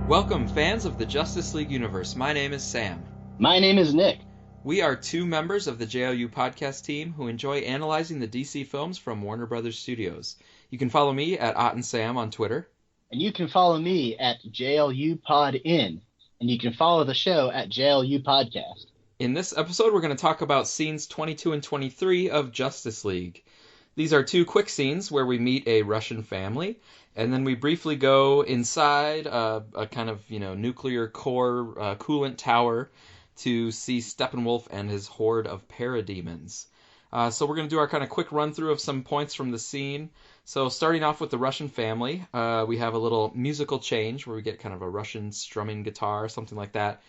Welcome, fans of the Justice League universe. My name is Sam. My name is Nick. We are two members of the JLU podcast team who enjoy analyzing the DC films from Warner Brothers Studios. You can follow me at OttenSam on Twitter. And you can follow me at JLU PodIn. And you can follow the show at JLU Podcast. In this episode, we're going to talk about scenes 22 and 23 of Justice League. These are two quick scenes where we meet a Russian family, and then we briefly go inside a kind of, nuclear core coolant tower to see Steppenwolf and his horde of parademons. So we're going to do our kind of quick run-through of some points from the scene. So starting off with the Russian family, we have a little musical change where we get kind of a Russian strumming guitar, something like that.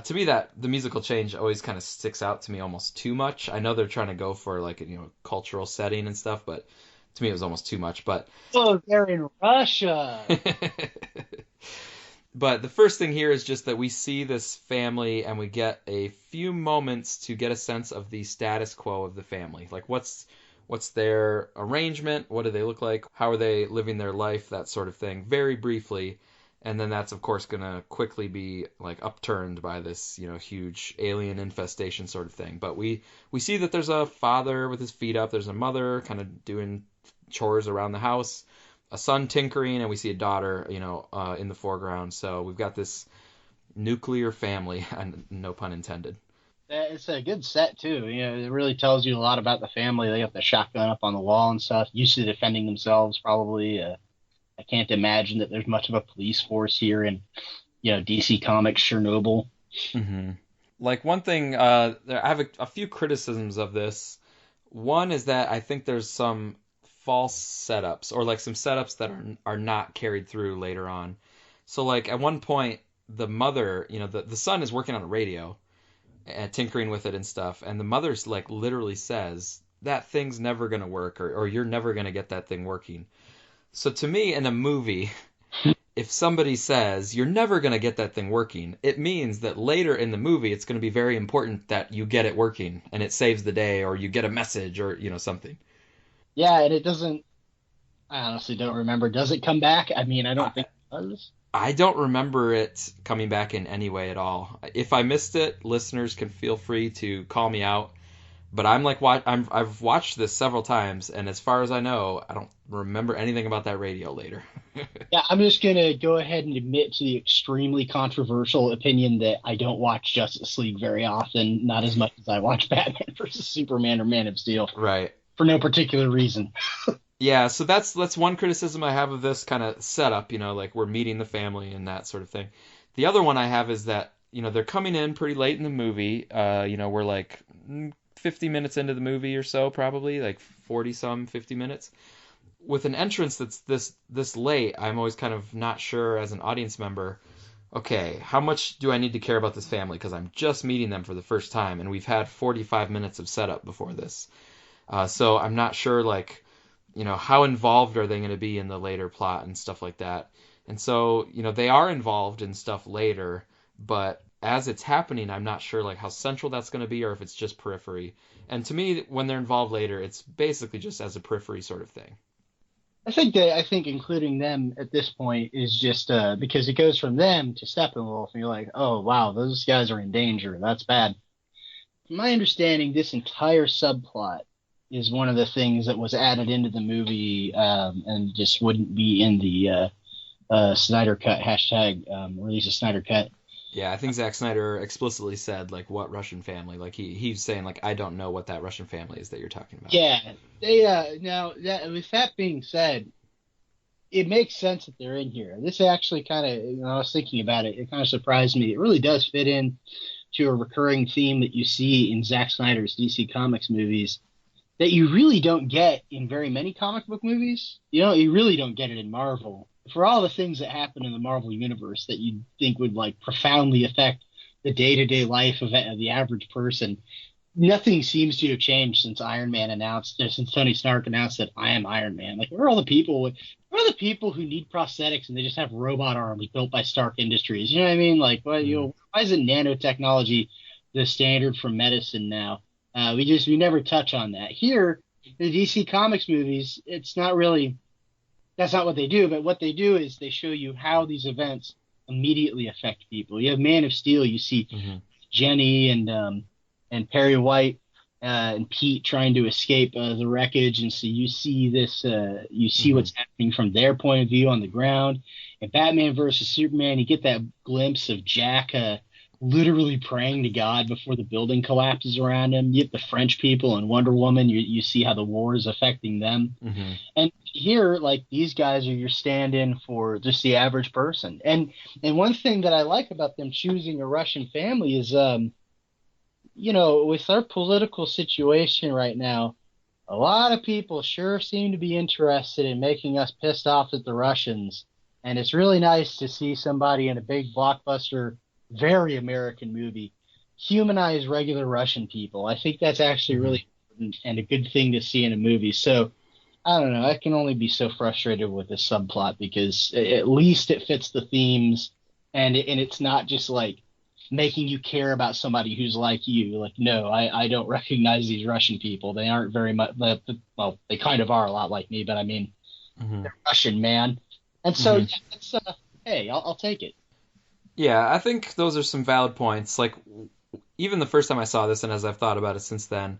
To me, the musical change always kind of sticks out to me almost too much. I know they're trying to go for like a cultural setting and stuff, but to me it was almost too much. But they're in Russia. But the first thing here is just that we see this family and we get a few moments to get a sense of the status quo of the family. Like what's their arrangement? What do they look like? How are they living their life? That sort of thing, very briefly. And then that's, of course, going to quickly be like upturned by this, huge alien infestation sort of thing. But we see that there's a father with his feet up. There's a mother kind of doing chores around the house, a son tinkering, and we see a daughter, in the foreground. So we've got this nuclear family, and no pun intended. It's a good set, too. It really tells you a lot about the family. They got the shotgun up on the wall and stuff, used to defending themselves, probably. I can't imagine that there's much of a police force here in, DC Comics Chernobyl. Mm-hmm. Like one thing, I have a few criticisms of this. One is that I think there's some false setups, or like some setups that are not carried through later on. So like at one point, the mother, the son is working on a radio and tinkering with it and stuff, and the mother's like literally says that thing's never gonna work, or you're never gonna get that thing working. So to me, in a movie, if somebody says, you're never going to get that thing working, it means that later in the movie, it's going to be very important that you get it working, and it saves the day, or you get a message, or, something. Yeah, and it doesn't, I honestly don't remember. Does it come back? I mean, I don't think it does. I don't remember it coming back in any way at all. If I missed it, listeners can feel free to call me out. But I've watched this several times, and as far as I know, I don't remember anything about that radio later. Yeah, I'm just going to go ahead and admit to the extremely controversial opinion that I don't watch Justice League very often, not as much as I watch Batman versus Superman or Man of Steel. Right. For no particular reason. Yeah, so that's one criticism I have of this kind of setup, like we're meeting the family and that sort of thing. The other one I have is that, they're coming in pretty late in the movie. We're like 50 minutes into the movie or so, probably like 50 minutes. With an entrance that's this late, I'm always kind of not sure as an audience member, okay, how much do I need to care about this family? Because I'm just meeting them for the first time, and we've had 45 minutes of setup before this. So I'm not sure, like, how involved are they going to be in the later plot and stuff like that. And so, they are involved in stuff later, but as it's happening, I'm not sure like how central that's going to be, or if it's just periphery. And to me, when they're involved later, it's basically just as a periphery sort of thing. I think including them at this point is just because it goes from them to Steppenwolf, and you're like, oh wow, those guys are in danger. That's bad. From my understanding, this entire subplot is one of the things that was added into the movie and just wouldn't be in the Snyder Cut hashtag release a Snyder Cut. Yeah, I think Zack Snyder explicitly said, like, what Russian family. Like, he's saying, like, I don't know what that Russian family is that you're talking about. Yeah. They, now, with that being said, it makes sense that they're in here. This actually kind of, I was thinking about it, it kind of surprised me. It really does fit in to a recurring theme that you see in Zack Snyder's DC Comics movies that you really don't get in very many comic book movies. You really don't get it in Marvel. For all the things that happen in the Marvel universe that you'd think would like profoundly affect the day-to-day life of the average person, nothing seems to have changed since since Tony Stark announced that I am Iron Man. Like, where are the people who need prosthetics and they just have robot arms built by Stark Industries? You know what I mean? Like, why isn't nanotechnology the standard for medicine now? We never touch on that. Here, the DC Comics movies, it's not really, that's not what they do, but what they do is they show you how these events immediately affect people. You have Man of Steel, you see Hmm. Jenny and Perry White and Pete trying to escape the wreckage, and so you see this, you see Hmm. what's happening from their point of view on the ground. And Batman versus Superman, you get that glimpse of Jack literally praying to God before the building collapses around him. You get the French people and Wonder Woman. You see how the war is affecting them. Hmm. And here, like these guys are your stand-in for just the average person. And one thing that I like about them choosing a Russian family is, with our political situation right now, a lot of people sure seem to be interested in making us pissed off at the Russians. And it's really nice to see somebody in a big blockbuster, very American movie humanize regular Russian people. I think that's actually Hmm. really important and a good thing to see in a movie. So I don't know. I can only be so frustrated with this subplot because at least it fits the themes, and it's not just like making you care about somebody who's like you. Like, no, I don't recognize these Russian people. They aren't very much. Well, they kind of are a lot like me, but I mean, Hmm. they're Russian, man. And so Hmm. yeah, it's hey, I'll take it. Yeah, I think those are some valid points. Like, even the first time I saw this, and as I've thought about it since then,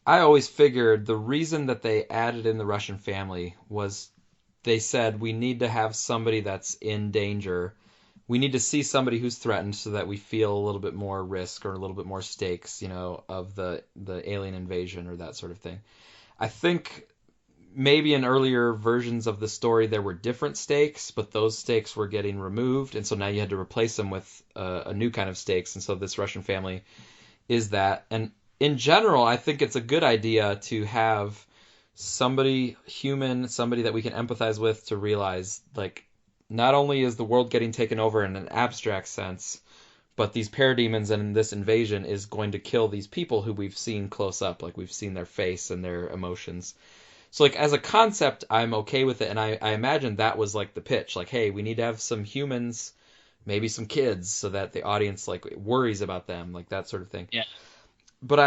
I always figured the reason that they added in the Russian family was they said we need to have somebody that's in danger. We need to see somebody who's threatened so that we feel a little bit more risk or a little bit more stakes, of the alien invasion or that sort of thing. I think maybe in earlier versions of the story there were different stakes, but those stakes were getting removed, and so now you had to replace them with a new kind of stakes. And so this Russian family is that. And in general, I think it's a good idea to have somebody human, somebody that we can empathize with to realize, like, not only is the world getting taken over in an abstract sense, but these parademons and this invasion is going to kill these people who we've seen close up, like we've seen their face and their emotions. So like as a concept, I'm okay with it, and I imagine that was like the pitch, like, hey, we need to have some humans, maybe some kids, so that the audience like worries about them, like that sort of thing. Yeah, But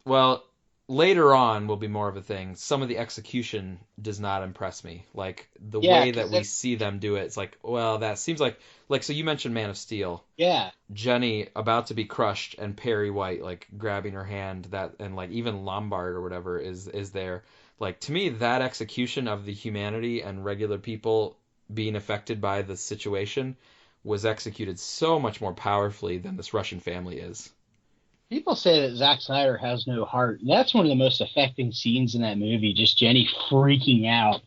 well, later on will be more of a thing. Some of the execution does not impress me. Like the yeah, way that because we see them do it, it's like, well, that seems like so you mentioned Man of Steel. yeah, Jenny about to be crushed and Perry White like grabbing her hand, that, and like even Lombard or whatever is there. Like to me that execution of the humanity and regular people being affected by the situation was executed so much more powerfully than this Russian family is. people say that Zack Snyder has no heart. And that's one of the most affecting scenes in that movie, just Jenny freaking out.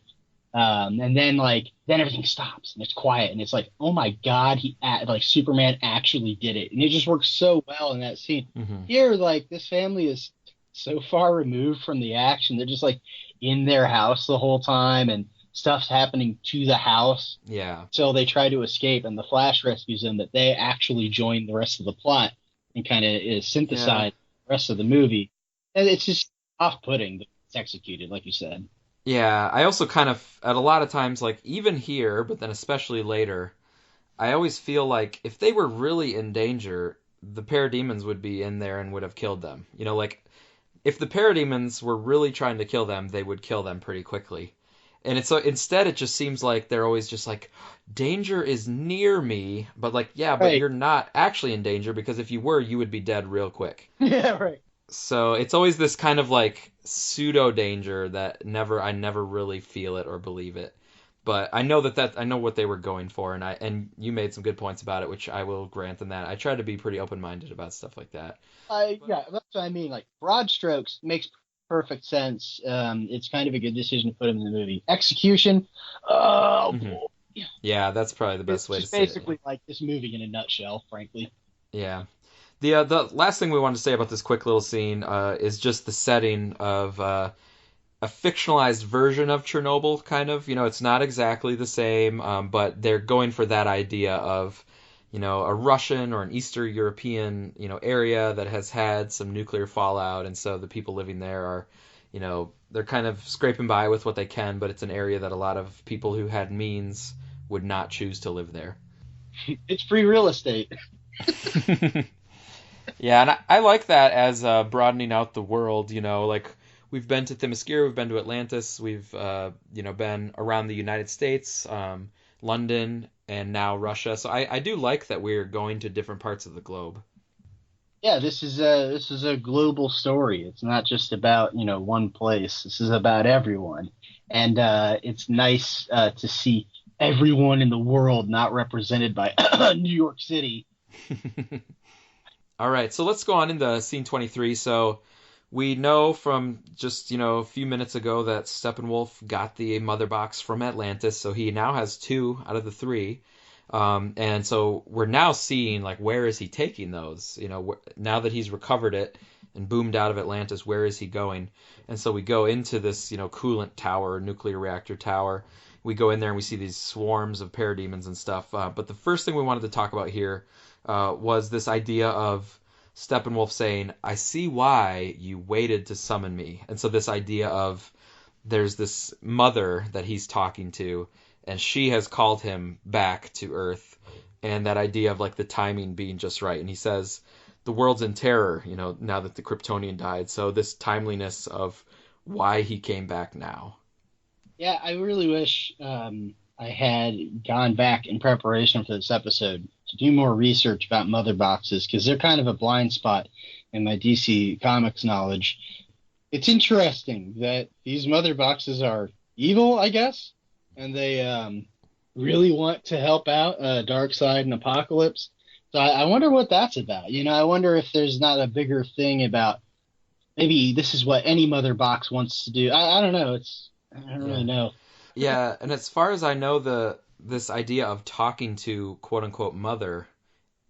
And then then everything stops and it's quiet and it's like, oh my God, like Superman actually did it. And it just works so well in that scene. Hmm. Here, like this family is so far removed from the action. They're just like in their house the whole time and stuff's happening to the house. Yeah. So they try to escape and the Flash rescues them, that they actually join the rest of the plot and kind of Yeah. synthesize the rest of the movie. And it's just off-putting, but it's executed, like you said. Yeah, I also kind of, at a lot of times, like even here, but then especially later, I always feel like if they were really in danger, the parademons would be in there and would have killed them. Like if the parademons were really trying to kill them, they would kill them pretty quickly. And it's so instead it just seems like they're always just like danger is near me, but like yeah, but Right. you're not actually in danger because if you were, you would be dead real quick. Yeah, right. So it's always this kind of like pseudo danger that I never really feel it or believe it. But I know I know what they were going for, and you made some good points about it, which I will grant them that. I try to be pretty open minded about stuff like that. Yeah, that's what I mean. Like broad strokes makes perfect sense. It's kind of a good decision to put him in the movie. Execution, oh Hmm. boy, yeah. Yeah, that's probably the It's best way to just say it. basically like this movie in a nutshell, frankly. Yeah. The last thing we want to say about this quick little scene is just the setting of a fictionalized version of Chernobyl, kind of. It's not exactly the same, but they're going for that idea of, a Russian or an Eastern European, area that has had some nuclear fallout, and so the people living there are, they're kind of scraping by with what they can, but it's an area that a lot of people who had means would not choose to live there. It's free real estate. Yeah, and I like that as broadening out the world. Like we've been to Themyscira, we've been to Atlantis, we've been around the United States. London, and now Russia. So I do like that we're going to different parts of the globe. Yeah, this is a global story. It's not just about, one place. This is about everyone. And it's nice to see everyone in the world not represented by New York City. All right, so let's go on into scene 23. So we know from just, a few minutes ago that Steppenwolf got the mother box from Atlantis, so he now has two out of the three. And so we're now seeing, like, where is he taking those? Now that he's recovered it and boomed out of Atlantis, where is he going? And so we go into this, coolant tower, nuclear reactor tower. We go in there and we see these swarms of parademons and stuff. But the first thing we wanted to talk about here was this idea of Steppenwolf saying, I see why you waited to summon me. And so this idea of there's this mother that he's talking to, and she has called him back to Earth, and that idea of, like, the timing being just right. And he says, the world's in terror, now that the Kryptonian died. So this timeliness of why he came back now. Yeah, I really wish I had gone back in preparation for this episode to do more research about mother boxes because they're kind of a blind spot in my DC Comics knowledge. It's interesting that these mother boxes are evil, I guess, and they really want to help out Darkseid and Apocalypse. So I wonder what that's about. I wonder if there's not a bigger thing about maybe this is what any mother box wants to do. I don't know. I don't really Yeah. know. Yeah, and as far as I know, this idea of talking to quote unquote mother,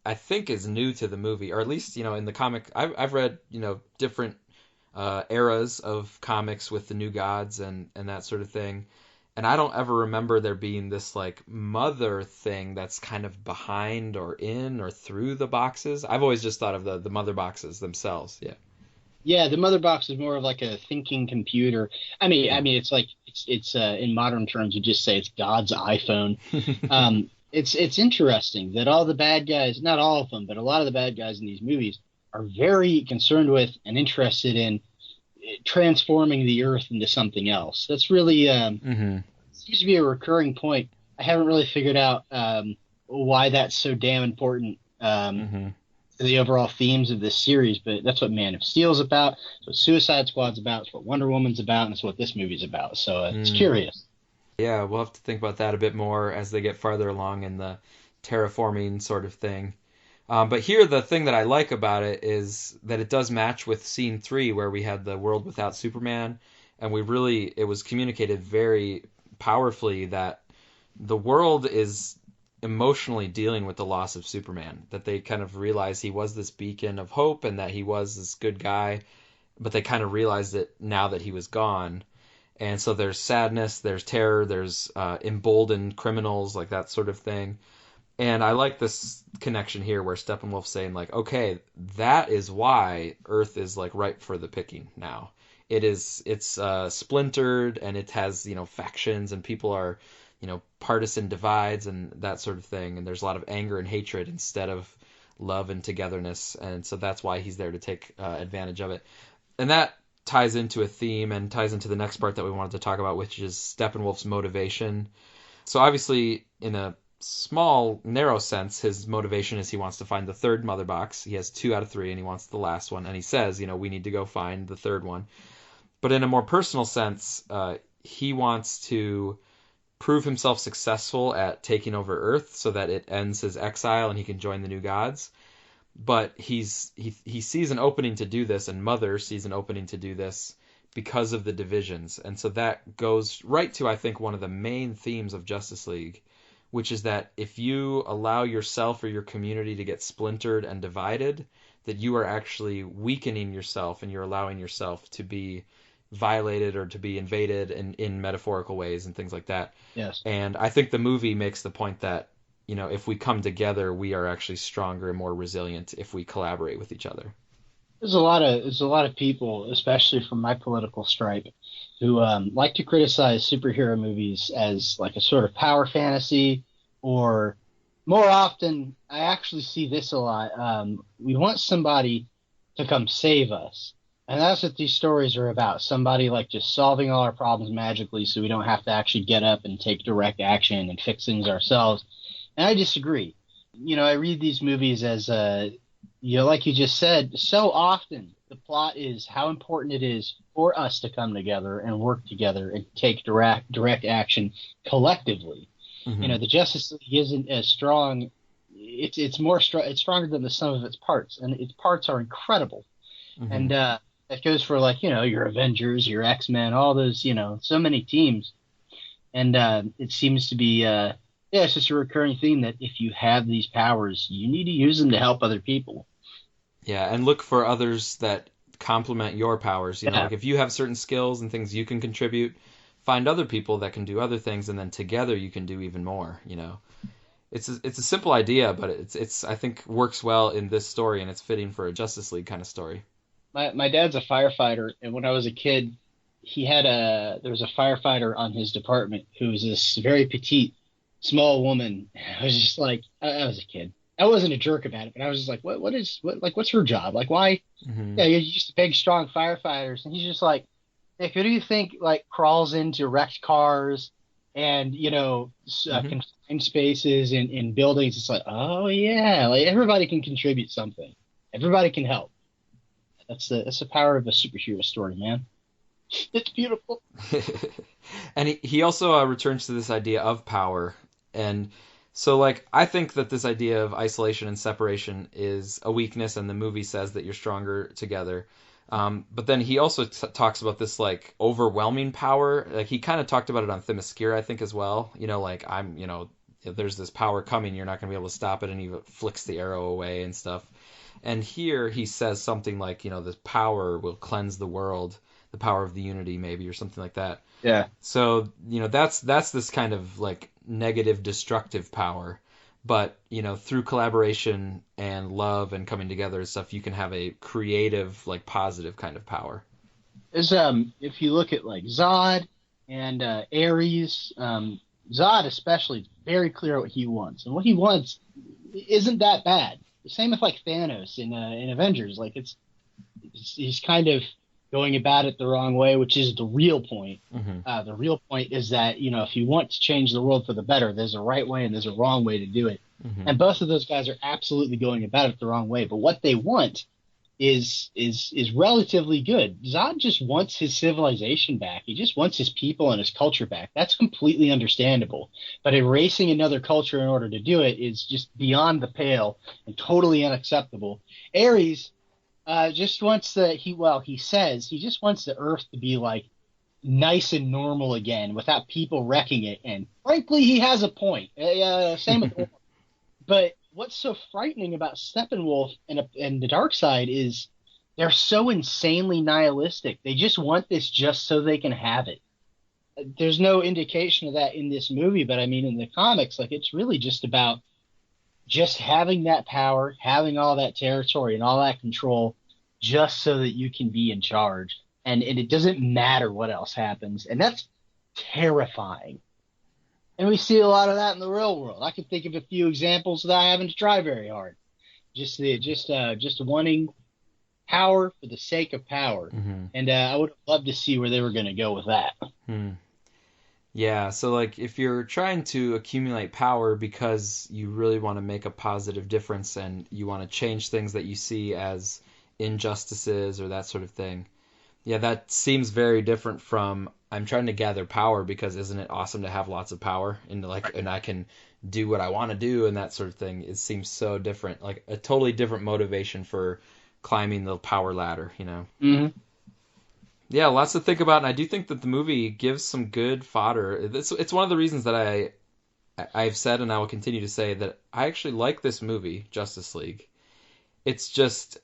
I think is new to the movie, or at least, in the comic. I've read, different eras of comics with the New Gods and that sort of thing. And I don't ever remember there being this, like, mother thing that's kind of behind or in or through the boxes. I've always just thought of the mother boxes themselves. Yeah. Yeah, the mother box is more of like a thinking computer. I Yeah. mean, it's like it's in modern terms, you just say it's God's iPhone. It's interesting that all the bad guys, not all of them, but a lot of the bad guys in these movies are very concerned with and interested in transforming the Earth into something else. That's really hmm seems to be a recurring point. I haven't really figured out why that's so damn important. hmm To the overall themes of this series, but that's what Man of Steel's about. It's what Suicide Squad's about. It's what Wonder Woman's about, and it's what this movie's about. So it's Mm. curious. Yeah, we'll have to think about that a bit more as they get farther along in the terraforming sort of thing. But here, the thing that I like about it is that it does match with scene three, where we had the world without Superman, and it was communicated very powerfully that the world is emotionally dealing with the loss of Superman. That they kind of realize he was this beacon of hope and that he was this good guy, but they kind of realized it now that he was gone. And so there's sadness, there's terror, there's emboldened criminals, like that sort of thing. And I like this connection here where Steppenwolf's saying, like, okay, that is why Earth is, like, ripe for the picking now. It's splintered, and it has, factions, and people are, partisan divides and that sort of thing. And there's a lot of anger and hatred instead of love and togetherness. And so that's why he's there to take advantage of it. And that ties into a theme and ties into the next part that we wanted to talk about, which is Steppenwolf's motivation. So obviously, in a small, narrow sense, his motivation is he wants to find the third mother box. He has two out of three, and he wants the last one. And he says, we need to go find the third one. But in a more personal sense, he wants to prove himself successful at taking over Earth so that it ends his exile and he can join the New Gods. But he sees an opening to do this, and Mother sees an opening to do this because of the divisions. And so that goes right to, I think, one of the main themes of Justice League, which is that if you allow yourself or your community to get splintered and divided, that you are actually weakening yourself and you're allowing yourself to be violated or to be invaded in metaphorical ways and things like that. Yes. And I think the movie makes the point that, if we come together, we are actually stronger and more resilient if we collaborate with each other. There's a lot of people, especially from my political stripe, who like to criticize superhero movies as like a sort of power fantasy, or more often, I actually see this a lot. We want somebody to come save us. And that's what these stories are about. Somebody like just solving all our problems magically so we don't have to actually get up and take direct action and fix things ourselves. And I disagree. I read these movies as like you just said, so often the plot is how important it is for us to come together and work together and take direct action collectively. Hmm. The Justice League isn't as strong. It's more strong. It's stronger than the sum of its parts, and its parts are incredible. Hmm. And that goes for like your Avengers, your X-Men, all those so many teams. And it seems to be yeah, it's just a recurring theme that if you have these powers, you need to use them to help other people. Yeah, and look for others that complement your powers. Yeah, Like if you have certain skills and things you can contribute, find other people that can do other things, and then together you can do even more. It's a simple idea, but it's I think works well in this story, and it's fitting for a Justice League kind of story. my dad's a firefighter, and when I was a kid, there was a firefighter on his department who was this very petite, small woman. I was just like, I was a kid. I wasn't a jerk about it, but I was just like, what's her job? Like, why? Hmm. Yeah, you're used to big, strong firefighters, and he's just like, Nick, who do you think like crawls into wrecked cars and Hmm. confined spaces in buildings? It's like, oh yeah, like everybody can contribute something. Everybody can help. That's the power of a superhero story, man. It's beautiful. And he also returns to this idea of power. And so, like, I think that this idea of isolation and separation is a weakness, and the movie says that you're stronger together. But then he also talks about this, like, overwhelming power. Like, he kind of talked about it on Themyscira, I think, as well. Like, if there's this power coming, you're not going to be able to stop it, and he flicks the arrow away and stuff. And here he says something like, this power will cleanse the world, the power of the unity, maybe, or something like that. Yeah. So, that's this kind of like negative, destructive power. But, through collaboration and love and coming together and stuff, you can have a creative, like positive kind of power. Is if you look at like Zod and Ares, Zod especially is very clear what he wants, and what he wants isn't that bad. The same with like Thanos in Avengers. Like he's kind of going about it the wrong way, which is the real point. Hmm. The real point is that if you want to change the world for the better, there's a right way and there's a wrong way to do it. Hmm. And both of those guys are absolutely going about it the wrong way. But what they want is relatively good. Zod just wants his civilization back. He just wants his people and his culture back. That's completely understandable. But erasing another culture in order to do it is just beyond the pale and totally unacceptable. Ares just wants he says he just wants the Earth to be like nice and normal again without people wrecking it. And frankly, he has a point. Same with but what's so frightening about Steppenwolf and the dark side is they're so insanely nihilistic. They just want this just so they can have it. There's no indication of that in this movie, but I mean, in the comics, like it's really just about just having that power, having all that territory and all that control, just so that you can be in charge. And it doesn't matter what else happens. And that's terrifying. And we see a lot of that in the real world. I can think of a few examples without having to try very hard. Just wanting power for the sake of power. Hmm. And I would have loved to see where they were going to go with that. Hmm. Yeah, so like if you're trying to accumulate power because you really want to make a positive difference and you want to change things that you see as injustices or that sort of thing, yeah, that seems very different from I'm trying to gather power because isn't it awesome to have lots of power and and I can do what I want to do and that sort of thing. It seems so different, like a totally different motivation for climbing the power ladder. Mm-hmm. Yeah, lots to think about, and I do think that the movie gives some good fodder. It's one of the reasons that I've said and I will continue to say that I actually like this movie, Justice League. It's just,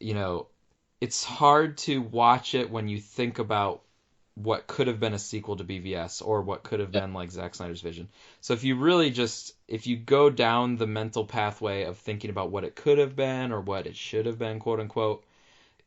it's hard to watch it when you think about what could have been a sequel to BVS or what could have been like Zack Snyder's vision. So if you go down the mental pathway of thinking about what it could have been or what it should have been, quote unquote,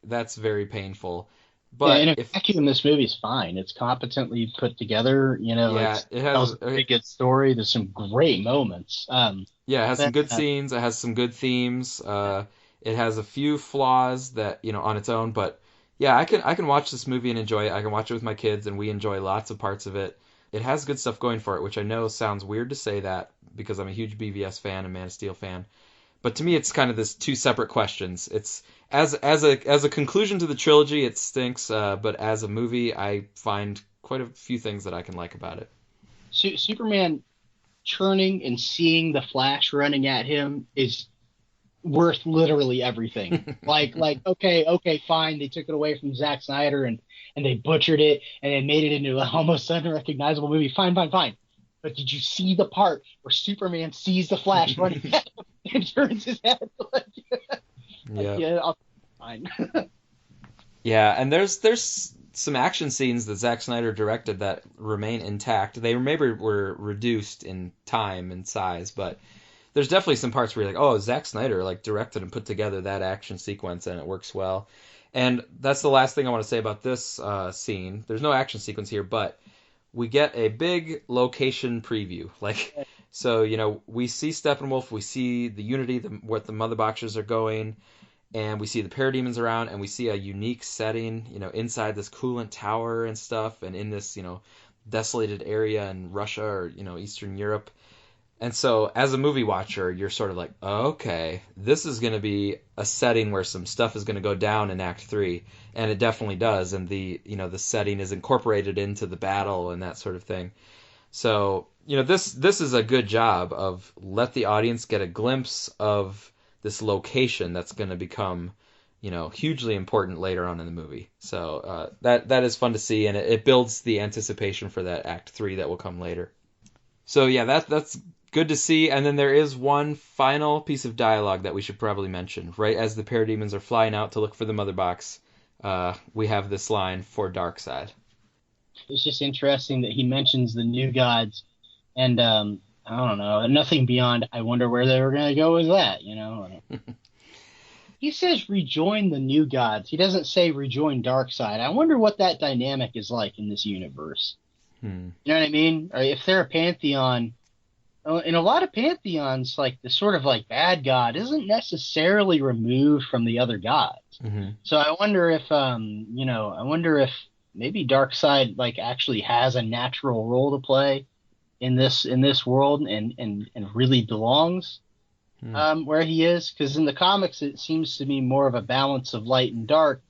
that's very painful. Yeah, But in a if vacuum, this movie's fine. It's competently put together. Yeah, It tells a very good story. There's some great moments. it has some But good scenes. It has some good themes. It has a few flaws that on its own, but Yeah, I can watch this movie and enjoy it. I can watch it with my kids, and we enjoy lots of parts of it. It has good stuff going for it, which I know sounds weird to say that because I'm a huge BVS fan and Man of Steel fan. But to me, it's kind of this two separate questions. It's as a conclusion to the trilogy, it stinks. But as a movie, I find quite a few things that I can like about it. Superman turning and seeing the Flash running at him is worth literally everything. Okay, fine. They took it away from Zack Snyder and they butchered it and they made it into an almost unrecognizable movie. Fine, fine, fine. But did you see the part where Superman sees the Flash running at him and turns his head? Yeah. Yeah, fine. Yeah, and there's some action scenes that Zack Snyder directed that remain intact. They maybe were reduced in time and size, but there's definitely some parts where you're like, oh, Zack Snyder like directed and put together that action sequence and it works well. And that's the last thing I want to say about this scene. There's no action sequence here, but we get a big location preview. Like, so we see Steppenwolf, we see the Unity, what the Mother Boxers are going, and we see the parademons around, and we see a unique setting, inside this coolant tower and stuff, and in this, desolated area in Russia or, Eastern Europe. And so, as a movie watcher, you're sort of like, oh, okay, this is going to be a setting where some stuff is going to go down in Act Three, and it definitely does. And the setting is incorporated into the battle and that sort of thing. So, this is a good job of let the audience get a glimpse of this location that's going to become, hugely important later on in the movie. So that is fun to see, and it builds the anticipation for that Act Three that will come later. So yeah, that's good to see. And then there is one final piece of dialogue that we should probably mention. Right as the parademons are flying out to look for the mother box, we have this line for Darkseid. It's just interesting that he mentions the new gods, and I don't know, nothing beyond. I wonder where they were going to go with that. He says rejoin the new gods. He doesn't say rejoin Darkseid. I wonder what that dynamic is like in this universe. Hmm. You know what I mean? Or if they're a pantheon, in a lot of pantheons, like the sort of like bad god isn't necessarily removed from the other gods. Mm-hmm. So I wonder if, I wonder if maybe Darkseid like actually has a natural role to play in this world and really belongs Hmm. where he is. Because in the comics, it seems to be more of a balance of light and dark.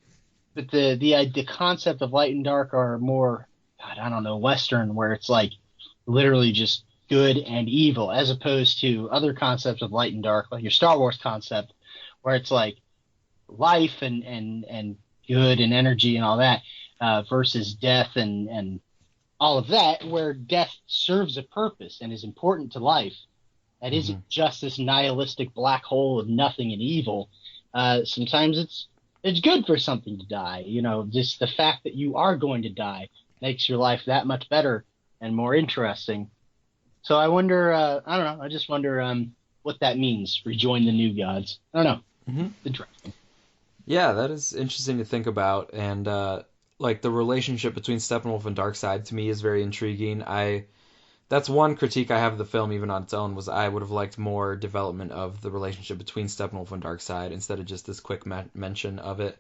But the concept of light and dark are more, God, I don't know, Western, where it's like literally just good and evil, as opposed to other concepts of light and dark, like your Star Wars concept, where it's like life and good and energy and all that, versus death and all of that, where death serves a purpose and is important to life. That Mm-hmm. isn't just this nihilistic black hole of nothing and evil. Sometimes it's good for something to die. Just the fact that you are going to die makes your life that much better and more interesting. So I wonder, I don't know, I just wonder what that means, rejoin the new gods. I don't know. Mm-hmm. Interesting. Yeah, that is interesting to think about, and like the relationship between Steppenwolf and Darkseid to me is very intriguing. That's one critique I have of the film, even on its own, was I would have liked more development of the relationship between Steppenwolf and Darkseid instead of just this quick mention of it.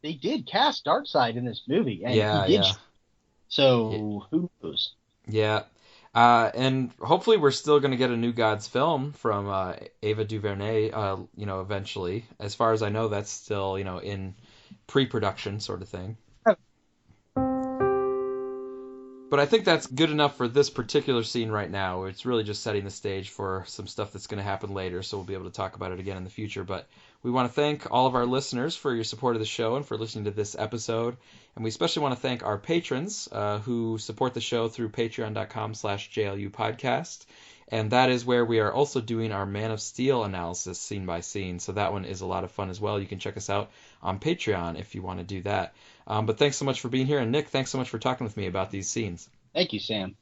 They did cast Darkseid in this movie, and he Yeah, did. yeah, So who knows? yeah. And hopefully we're still going to get a New Gods film from Ava DuVernay, eventually. As far as I know, that's still, in pre-production sort of thing. But I think that's good enough for this particular scene right now. It's really just setting the stage for some stuff that's going to happen later, so we'll be able to talk about it again in the future. But we want to thank all of our listeners for your support of the show and for listening to this episode. And we especially want to thank our patrons who support the show through patreon.com/JLU podcast. And that is where we are also doing our Man of Steel analysis scene by scene. So that one is a lot of fun as well. You can check us out on Patreon if you want to do that. But thanks so much for being here. And Nick, thanks so much for talking with me about these scenes. Thank you, Sam.